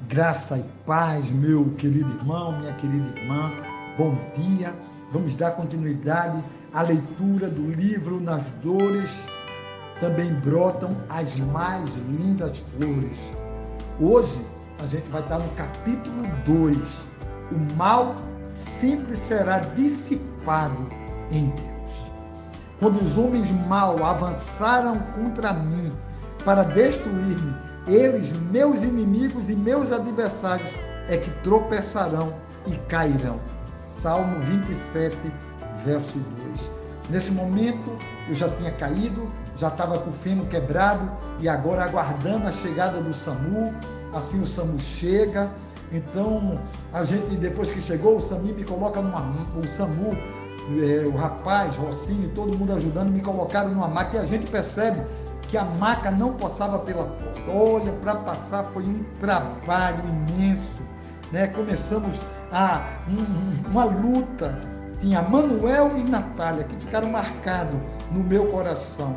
Graça e paz, meu querido irmão, minha querida irmã, bom dia. Vamos dar continuidade à leitura do livro Nas Dores Também Brotam as Mais Lindas Flores. Hoje a gente vai estar no capítulo 2. O mal sempre será dissipado em Deus. Quando os homens mal avançaram contra mim para destruir-me, eles, meus inimigos e meus adversários, é que tropeçarão e cairão. Salmo 27, verso 2. Nesse momento, eu já tinha caído, já estava com o fêmur quebrado e agora aguardando a chegada do SAMU. Assim o SAMU chega. Então, a gente, depois que chegou, o SAMU me coloca o SAMU, o rapaz, Rocinho, todo mundo ajudando, me colocaram numa maca e a gente percebe que a maca não passava pela porta. Olha, para passar foi um trabalho imenso, né? Começamos uma luta. Tinha Manuel e Natália que ficaram marcados no meu coração.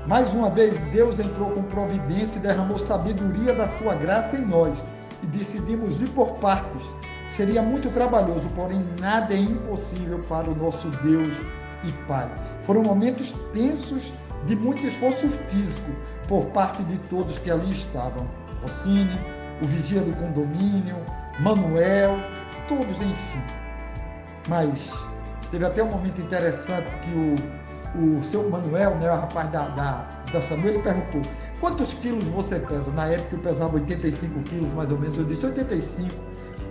Mais uma vez, Deus entrou com providência e derramou sabedoria da sua graça em nós. E decidimos ir por partes. Seria muito trabalhoso, porém nada é impossível para o nosso Deus e Pai. Foram momentos tensos, de muito esforço físico por parte de todos que ali estavam. Rocinho, o vigia do condomínio, Manuel, todos, enfim. Mas teve até um momento interessante que o seu Manuel, né, o rapaz da Samuel, ele perguntou: quantos quilos você pesa? Na época eu pesava 85 quilos mais ou menos. Eu disse 85.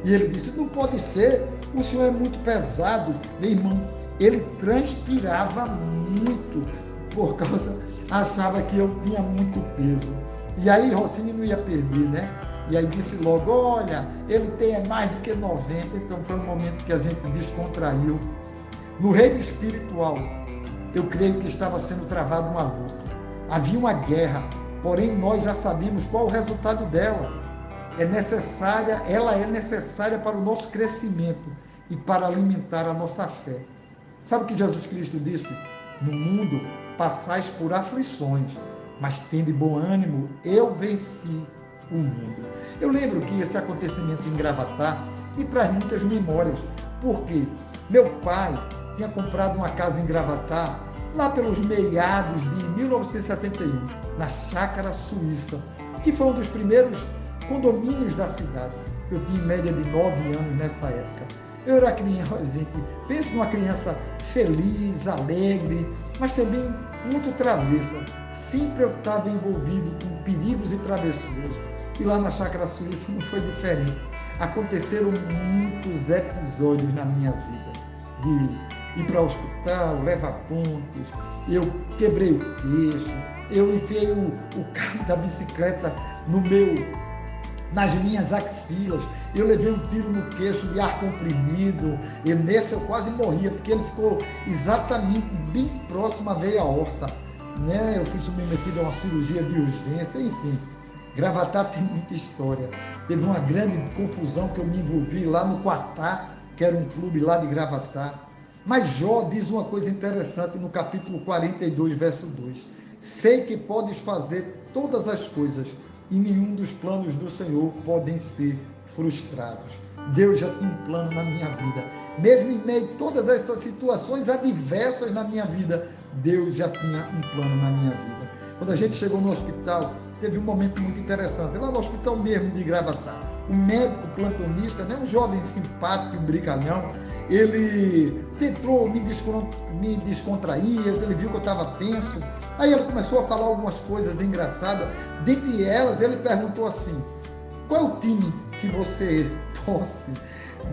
E ele disse: não pode ser, o senhor é muito pesado. Meu irmão, ele transpirava muito, por causa, achava que eu tinha muito peso. E aí Rocinho não ia perder, né? E aí disse logo: olha, ele tem mais do que 90. Então foi um momento que a gente descontraiu. No reino espiritual, eu creio que estava sendo travada uma luta. Havia uma guerra, porém nós já sabíamos qual o resultado dela. Ela é necessária para o nosso crescimento e para alimentar a nossa fé. Sabe o que Jesus Cristo disse? No mundo passais por aflições, mas tende bom ânimo, eu venci o mundo. Eu lembro que esse acontecimento em Gravatá me traz muitas memórias, porque meu pai tinha comprado uma casa em Gravatá, lá pelos meados de 1971, na Chácara Suíça, que foi um dos primeiros condomínios da cidade. Eu tinha em média de 9 anos nessa época. Eu era criança, gente, penso numa criança feliz, alegre, mas também muito travessa. Sempre eu estava envolvido com perigos e travessuras. E lá na Chácara Suíça não foi diferente. Aconteceram muitos episódios na minha vida. De ir para o hospital, levar pontos, eu quebrei o queixo, eu enfiei o cabo da bicicleta nas minhas axilas, eu levei um tiro no queixo de ar comprimido, e nesse eu quase morria, porque ele ficou exatamente bem próximo à veia aorta, né? Eu fui submetido a uma cirurgia de urgência, enfim. Gravatá tem muita história. Teve uma grande confusão que eu me envolvi lá no Quatá, que era um clube lá de Gravatá. Mas Jó diz uma coisa interessante no capítulo 42, verso 2. Sei que podes fazer todas as coisas, e nenhum dos planos do Senhor podem ser frustrados. Deus já tinha um plano na minha vida. Mesmo em meio a todas essas situações adversas na minha vida, Deus já tinha um plano na minha vida. Quando a gente chegou no hospital, teve um momento muito interessante. Lá no hospital mesmo de Gravatá, um médico plantonista, né, um jovem simpático, brincalhão, ele tentou me descontrair, ele viu que eu estava tenso. Aí ele começou a falar algumas coisas engraçadas. Dentre elas, ele perguntou assim: qual é o time que você torce?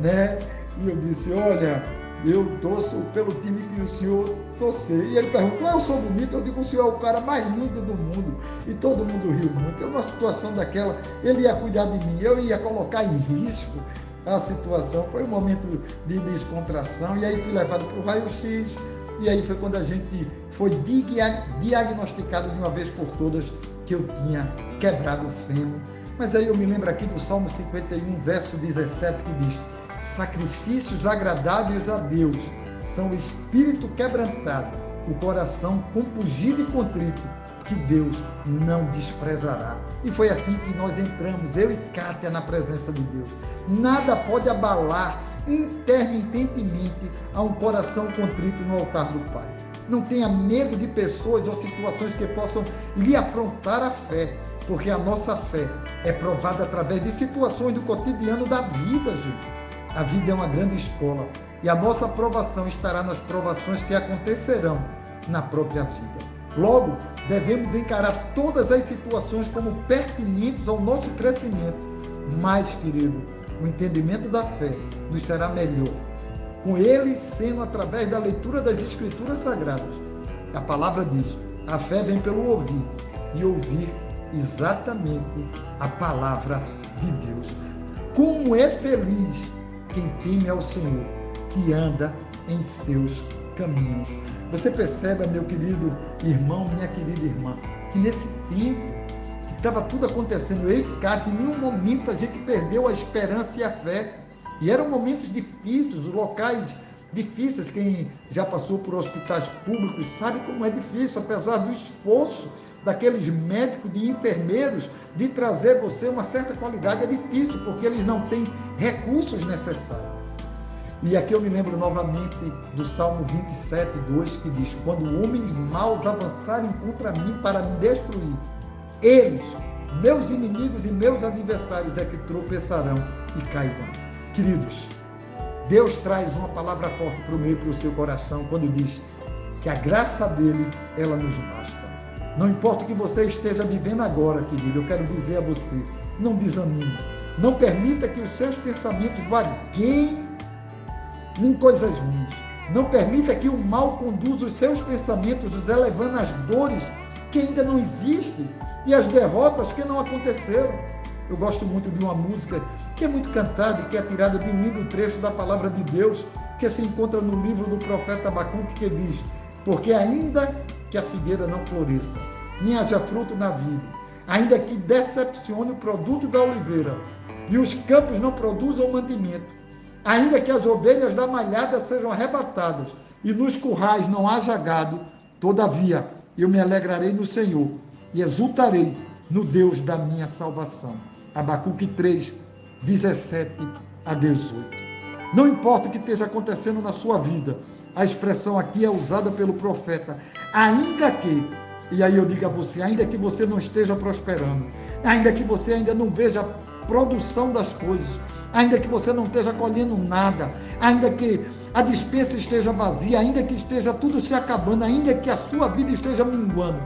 Né? E eu disse: olha, eu torço pelo time que o senhor torcer. E ele perguntou: eu sou bonito? Eu digo: o senhor é o cara mais lindo do mundo. E todo mundo riu muito. Eu, numa situação daquela, ele ia cuidar de mim, eu ia colocar em risco a situação. Foi um momento de descontração. E aí fui levado para o raio-x. E aí foi quando a gente foi diagnosticado de uma vez por todas que eu tinha quebrado o fêmur. Mas aí eu me lembro aqui do Salmo 51, verso 17, que diz: sacrifícios agradáveis a Deus são o espírito quebrantado, o coração compungido e contrito, que Deus não desprezará. E foi assim que nós entramos, eu e Kátia, na presença de Deus. Nada pode abalar intermitentemente a um coração contrito no altar do Pai. Não tenha medo de pessoas ou situações que possam lhe afrontar a fé, porque a nossa fé é provada através de situações do cotidiano da vida, gente. A vida é uma grande escola e a nossa aprovação estará nas provações que acontecerão na própria vida. Logo, devemos encarar todas as situações como pertinentes ao nosso crescimento. Mas, querido, o entendimento da fé nos será melhor, com ele sendo através da leitura das Escrituras Sagradas. A palavra diz, a fé vem pelo ouvir, e ouvir exatamente a palavra de Deus. Como é feliz quem teme ao Senhor, que anda em seus caminhos. Você percebe, meu querido irmão, minha querida irmã, que nesse tempo que estava tudo acontecendo, eu e Cátia, em nenhum momento a gente perdeu a esperança e a fé. E eram momentos difíceis, locais difíceis. Quem já passou por hospitais públicos sabe como é difícil, apesar do esforço daqueles médicos, de enfermeiros, de trazer você uma certa qualidade. É difícil, porque eles não têm recursos necessários. E aqui eu me lembro novamente do Salmo 27, 2, que diz, quando homens maus avançarem contra mim para me destruir, eles, meus inimigos e meus adversários, é que tropeçarão e cairão. Queridos, Deus traz uma palavra forte para o meu e para o seu coração quando diz que a graça dele, ela nos basta. Não importa o que você esteja vivendo agora, querido, eu quero dizer a você, não desanime. Não permita que os seus pensamentos vagueiem em coisas ruins. Não permita que o mal conduza os seus pensamentos, os elevando às dores que ainda não existem e às derrotas que não aconteceram. Eu gosto muito de uma música que é muito cantada e que é tirada de um lindo trecho da palavra de Deus, que se encontra no livro do profeta Abacuque, que diz, porque ainda que a figueira não floresça, nem haja fruto na vide, ainda que decepcione o produto da oliveira, e os campos não produzam mantimento, ainda que as ovelhas da malhada sejam arrebatadas, e nos currais não haja gado, todavia eu me alegrarei no Senhor, e exultarei no Deus da minha salvação. Abacuque 3, 17 a 18. Não importa o que esteja acontecendo na sua vida, a expressão aqui é usada pelo profeta, ainda que, e aí eu digo a você, ainda que você não esteja prosperando, ainda que você ainda não veja a produção das coisas, ainda que você não esteja colhendo nada, ainda que a despensa esteja vazia, ainda que esteja tudo se acabando, ainda que a sua vida esteja minguando,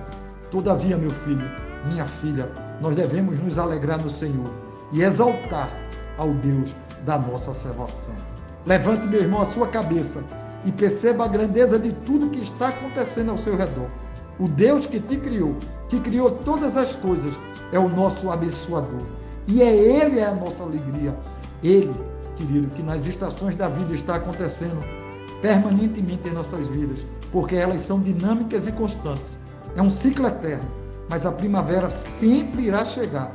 todavia, meu filho, minha filha, nós devemos nos alegrar no Senhor e exaltar ao Deus da nossa salvação. Levante, meu irmão, a sua cabeça e perceba a grandeza de tudo que está acontecendo ao seu redor. O Deus que te criou, que criou todas as coisas, é o nosso abençoador. E Ele é a nossa alegria. Ele, querido, que nas estações da vida está acontecendo permanentemente em nossas vidas, porque elas são dinâmicas e constantes. É um ciclo eterno, mas a primavera sempre irá chegar.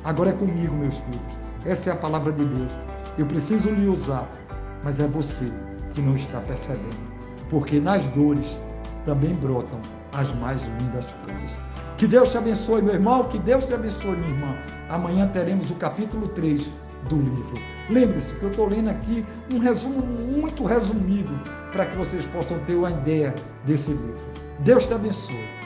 Agora é comigo, meus filhos. Essa é a palavra de Deus. Eu preciso lhe usar, mas é você que não está percebendo, porque nas dores também brotam as mais lindas flores. Que Deus te abençoe, meu irmão, que Deus te abençoe, minha irmã. Amanhã teremos o capítulo 3 do livro. Lembre-se que eu estou lendo aqui um resumo muito resumido para que vocês possam ter uma ideia desse livro. Deus te abençoe.